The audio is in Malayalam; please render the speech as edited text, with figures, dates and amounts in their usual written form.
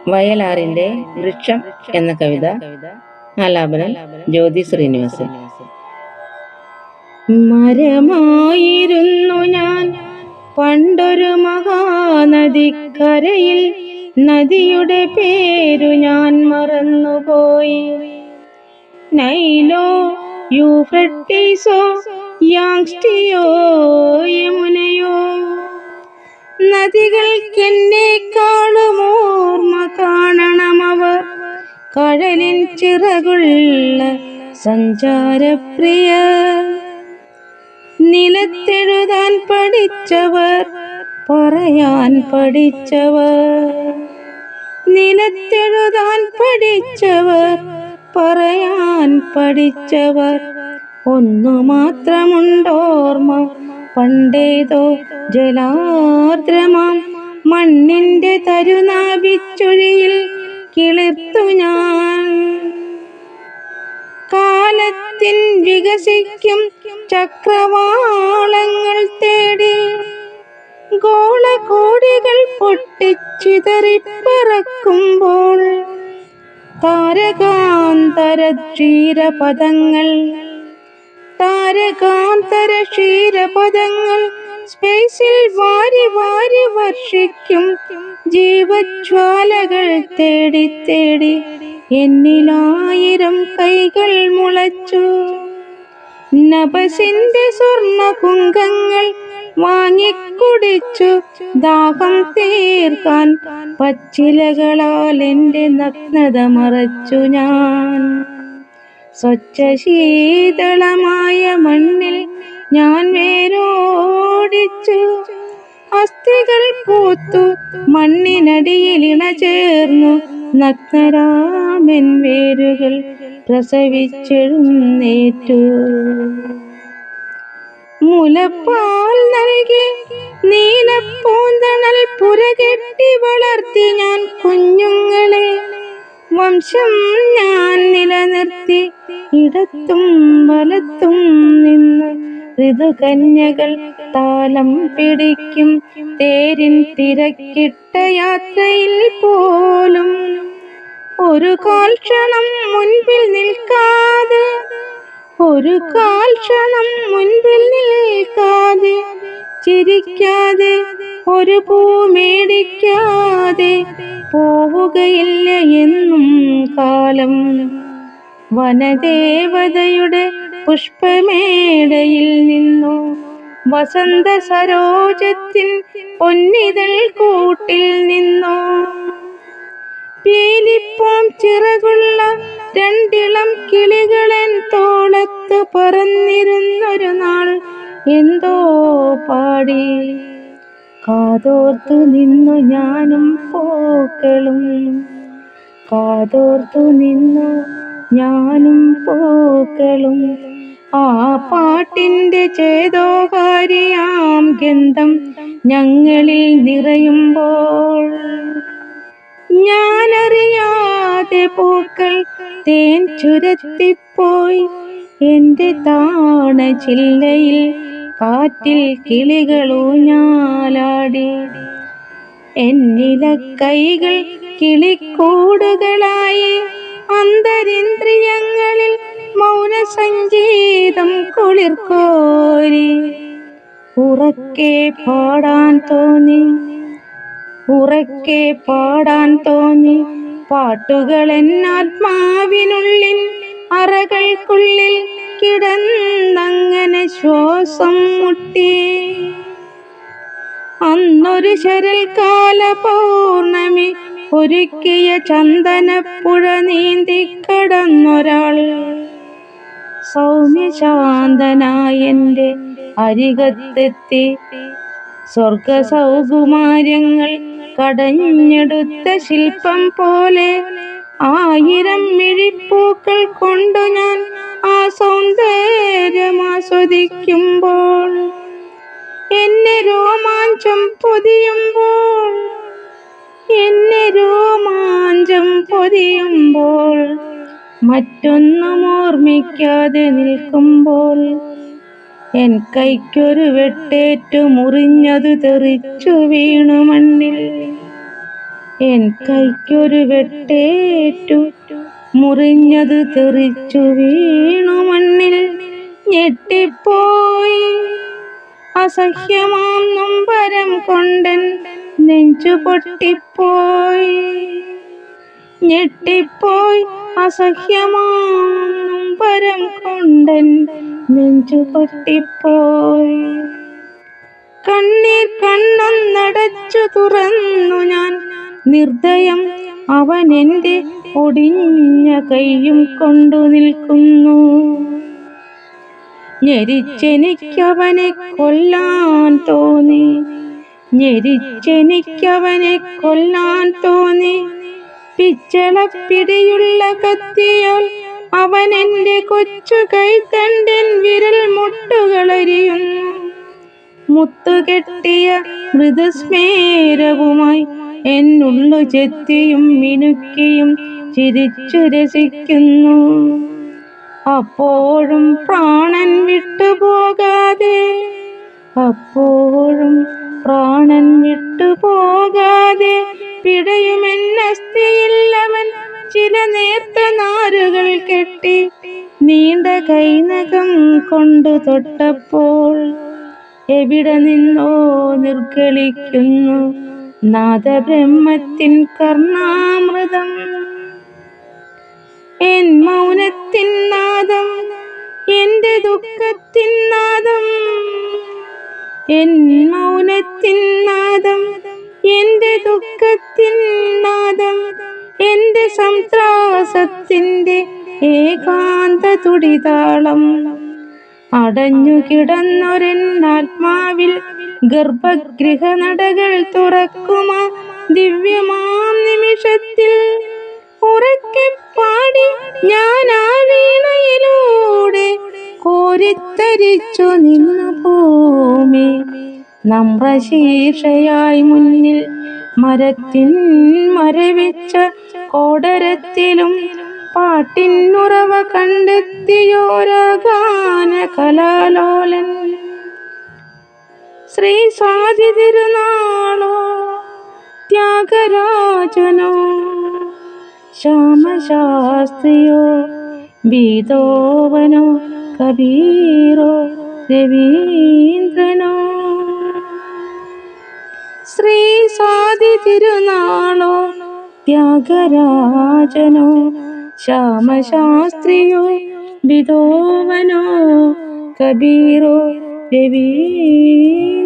വയലാറിന്റെ വൃക്ഷം എന്ന കവിത. ആലാപനം ജ്യോതി ശ്രീനിവാസൻ. മരമായിരുന്നു ഞാൻ പണ്ടൊരു മഹാനദിക്കരയിൽ, നദിയുടെ പേരു ഞാൻ മറന്നുപോയി. നൈലോ, യൂഫ്രട്ടീസോ, യാങ്സ്റ്റിയോ, യമുനയോ, നദികൾക്കെന്നേക്കാളും ഓർമ്മ കാണണമവർ. കടലിൻ ചിറകുള്ള സഞ്ചാരപ്രിയ, നിലത്തെഴുതാൻ പഠിച്ചവർ, പറയാൻ പഠിച്ചവർ. നിലത്തെഴുതാൻ പഠിച്ചവർ, പറയാൻ പഠിച്ചവർ. ഒന്നു മാത്രമുണ്ടോർമ്മ, പണ്ടേതോ ജലാർദ്രമാം മണ്ണിന്റെ തരുനാഭിച്ചുഴിയിൽ കിളിർത്തു ഞാൻ. കാലത്തിൻ വികസിക്കും ചക്രവാളങ്ങൾ തേടി, ഗോളകോടികൾ പൊട്ടിച്ചിതറിപ്പറക്കുമ്പോൾ, താരകാന്തര ക്ഷീരപദങ്ങൾ, താരകാന്തര ക്ഷീരപദങ്ങൾ സ്പേസിൽ വാരി വാരി വർഷിക്കും ജീവജ്വാലകൾ തേടി തേടി എന്നിലായിരം കൈകൾ മുളച്ചു. നഭസിന്റെ സ്വർണ്ണ കുംഭങ്ങൾ വാങ്ങിക്കുടിച്ചു ദാഹം തീർക്കാൻ പച്ചിലകളാൽ എന്റെ നഗ്നത മറച്ചു ഞാൻ. സ്വച്ഛ ശീതളമായ മണ്ണിൽ ഞാൻ വേരോടിച്ചു. അസ്ഥികൾ പൂത്തു മണ്ണിനടിയിൽ ഇണചേർന്നു, നഗ്നരാമൻ വേരുകൾ പ്രസവിച്ചെഴുന്നേറ്റു. മുലപ്പാൽ നൽകി നീലപ്പൂന്തണൽ പുരകെട്ടി വളർത്തി ഞാൻ കുഞ്ഞുങ്ങളെ. വംശം ഞാൻ നിലനിർത്തി ഇടത്തും വലത്തും നിന്ന്. ഋതുകന്യകൾ താലം പിടിക്കും തേരിൻ തിരക്കിട്ട യാത്രയിൽ പോലും ഒരു കാൽ ക്ഷണം മുൻപിൽ നിൽക്കാതെ, ഒരു കാൽ ക്ഷണം മുൻപിൽ നിൽക്കാതെ, ചിരിക്കാതെ ഒരു പൂ മേടിക്കാതെ പോവുകയില്ല എന്നും കാലം. വനദേവതയുടെ പുഷ്പമേടയിൽ നിന്നു, വസന്ത സരോജത്തിൻ പൊന്നിതൾ കൂട്ടിൽ നിന്നോ, പീലിപ്പൂം ചിറകുള്ള രണ്ടിളം കിളികളൻ തോളത്ത് പറന്നിരുന്നൊരു നാൾ എന്തോ പാടി. കാതോർത്തു നിന്നു ഞാനും പൂക്കളും, കാതോർത്തു നിന്നു ഞാനും പൂക്കളും. ആ പാട്ടിന്റെ ചേതോഹാരിയാം ഗന്ധം ഞങ്ങളിൽ നിറയുമ്പോൾ, ഞാനറിയാതെ പൂക്കൾ തേൻ ചുരത്തിപ്പോയി. എന്റെ താണ ചില്ലയിൽ കാറ്റിൽ കിളികളൂഞ്ഞാലാടി. എന്നില കൈകൾ കിളിക്കൂടുകളായി, അന്തരിന്ദ്രിയങ്ങളിൽ മൗനസംഗീതം കുളിർക്കോരി. ഉറക്കെ പാടാൻ തോന്നി, ഉറക്കെ പാടാൻ തോന്നി പാട്ടുകൾ എന്നാത്മാവിനുള്ളിൽ അറകൾക്കുള്ളിൽ കിടന്നങ്ങനെ ശ്വാസം മുട്ടി. അന്നൊരു ശരൽക്കാല പൗർണമി ഒരുക്കിയ ചന്ദനപ്പുഴ നീന്തിക്കടന്നൊരാൾ സൗമ്യശാന്തനായ എൻ്റെ അരികത്തെത്തി. സ്വർഗ സൗകുമാര്യങ്ങൾ കടഞ്ഞെടുത്ത ശില്പം പോലെ ആയിരം മിഴിപ്പൂക്കൾ കൊണ്ടു ഞാൻ ആ സൗന്ദര്യം ആസ്വദിക്കുമ്പോൾ, എന്നെ രോമാഞ്ചം പൊതിയുമ്പോൾ, എന്നെ രോമാഞ്ചം പൊതിയുമ്പോൾ, മറ്റൊന്നും ഓർമ്മിക്കാതെ നിൽക്കുമ്പോൾ, എൻ കൈക്കൊരു വെട്ടേറ്റു മുറിഞ്ഞതു തെറിച്ചു വീണു മണ്ണിൽ. എൻ കൈക്കൊരു വെട്ടേറ്റു, മുറിഞ്ഞത് തെറിച്ചു വീണു മണ്ണിൽ. ഞെട്ടിപ്പോയി അസഹ്യമാം നൊമ്പരം കൊണ്ടൻ നെഞ്ചു പൊട്ടിപ്പോയി. ഞെട്ടിപ്പോയി അസഹ്യമാം നൊമ്പരം കൊണ്ടൻ നെഞ്ചു പൊട്ടിപ്പോയി. കണ്ണീർ കണ്ണൊന്നടച്ചു തുറന്നു ഞാൻ നിർദ്ദയം. അവൻ എൻ്റെ ഒടിഞ്ഞ കൈയും കൊണ്ടു നിൽക്കുന്നു. ഞെരിച്ചെനിക്കവനെ കൊല്ലാൻ തോന്നി, ഞെരിച്ചെനിക്കവനെ കൊല്ലാൻ തോന്നി. പിച്ചളപ്പിടിയുള്ള കത്തിയാൽ അവൻ എൻ്റെ കൊച്ചു കൈത്തണ്ടിൻ വിരൽ മുട്ടുകളരിയുന്നു. മുത്തുകെട്ടിയ മൃദുസ്മേരവുമായി എന്നുള്ളു ചെത്തിയും മിനുക്കിയും ചിരിച്ചു രസിക്കുന്നു. അപ്പോഴും പ്രാണൻ വിട്ടുപോകാതെ, അപ്പോഴും പ്രാണൻ വിട്ടുപോകാതെ പിടയുമെന്നസ്ഥിയിൽ അവൻ ചില നേർത്ത നാരുകൾ കെട്ടി നീണ്ട കൈനകം കൊണ്ടു തൊട്ടപ്പോൾ എവിടെ നിന്നോ നിർഗളിക്കുന്നു നാദബ്രഹ്മത്തിൻ കർണാമൃതം. എൻ മൗനത്തിൻ നാദം, എൻ്റെ ദുഃഖത്തിൻ നാദം, എൻ മൗനത്തിൻ നാദം, എൻ്റെ ദുഃഖത്തിൻ നാദം, എൻ്റെ സംത്രാസത്തിൻ്റെ ഏകാന്ത തുടിതാളം. അടഞ്ഞു കിടന്നൊരൻ ആത്മാവിൽ ഗർഭഗൃഹ നടകൾ തുറക്കുമാ ദിവ്യമാം നിമിഷത്തിൽ ഉറക്കെ പാടി ഞാൻ ആ വീണയിലൂടെ കോരിത്തരിച്ചു നിന്നു ഭൂമി. നമ്രശീർഷയായി മുന്നിൽ മരത്തിൻ മരവിച്ച കോടരത്തിലും പാട്ടിനുറവ കണ്ടെത്തിയോരഗാന കലാലോലൻ. ശ്രീ സ്വാതി തിരുനാളോ ത്യാഗരാജനോ ശ്യാമശാസ്ത്രിയോ ബീതോവനോ കബീറോ രവീന്ദ്രനോ. ശ്രീ സ്വാതി തിരുനാളോ ത്യാഗരാജനോ ശ്യാമശാസ്ത്രിയോ ബീതോവനോ കബീറോ രവീന്ദ്രനോ.